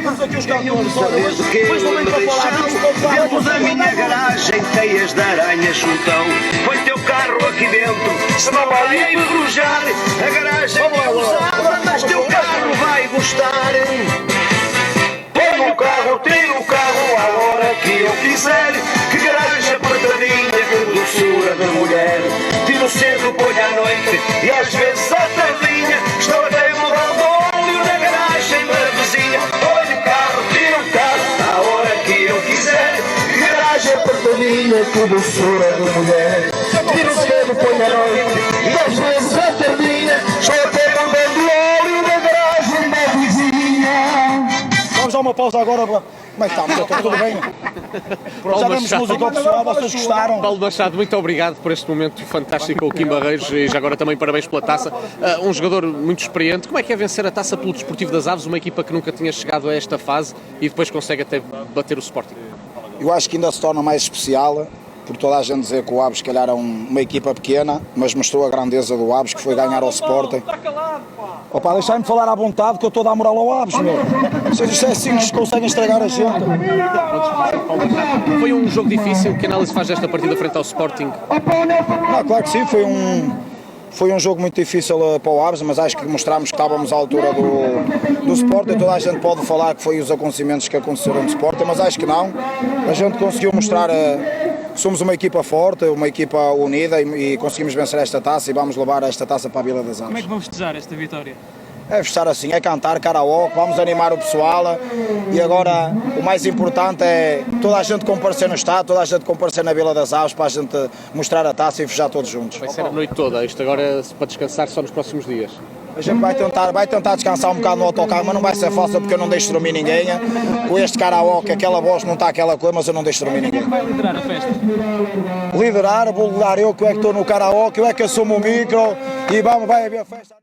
temos aqui os cantores. Sabes o que eu ando deixando dentro da minha garagem, teias de aranha chutão. Põe teu carro aqui dentro, se não vai enferrujar. A garagem é usada, mas teu carro vai gostar. Põe o carro, tira o carro à hora que eu quiser. Que garagem apertadinha, que doçura de mulher. Tiro cedo, põe à noite e às vezes à tardinha. Estou até mudando óleo na garagem da vizinha. Põe o carro, tira o carro à hora que eu quiser. Que garagem apertadinha, que doçura de mulher. Tiro cedo, põe à noite e às vezes à tardinha. Estou até mudando óleo na garagem da vizinha. Vamos dar uma pausa agora. Como é que estamos? Está tudo bem? Já vemos música ao pessoal, vocês gostaram? Paulo Machado, muito obrigado por este momento fantástico com o Kim Barreiros e já agora também parabéns pela taça. Um jogador muito experiente. Como é que é vencer a taça pelo Desportivo das Aves, uma equipa que nunca tinha chegado a esta fase e depois consegue até bater o Sporting? Eu acho que ainda se torna mais especial por toda a gente dizer que o Aves, se calhar, é uma equipa pequena, mas mostrou a grandeza do Aves, que foi ganhar ao Sporting. Opa, deixai-me falar à vontade que eu estou a dar moral ao Aves, meu. Vocês assim que conseguem estragar a gente. Foi um jogo difícil. Que análise faz desta partida frente ao Sporting? Não, claro que sim, foi um jogo muito difícil para o Aves, mas acho que mostramos que estávamos à altura do Sporting. Toda a gente pode falar que foi os acontecimentos que aconteceram no Sporting, mas acho que não. A gente conseguiu mostrar que somos uma equipa forte, uma equipa unida e conseguimos vencer esta taça e vamos levar esta taça para a Vila das Aves. Como é que vão festejar esta vitória? É festejar assim, é cantar karaoke, vamos animar o pessoal e agora o mais importante é toda a gente comparecer no estádio, toda a gente comparecer na Vila das Aves para a gente mostrar a taça e festejar todos juntos. Vai ser a noite toda, isto agora para descansar só nos próximos dias. A gente vai tentar descansar um bocado no autocarro, mas não vai ser fácil porque eu não deixo dormir ninguém. Com este karaoke, aquela voz não está aquela coisa, mas eu não deixo dormir ninguém. Quem é que vai liderar a festa? Vou liderar eu que é que estou no karaoke, eu é que assumo o micro e vai haver festa.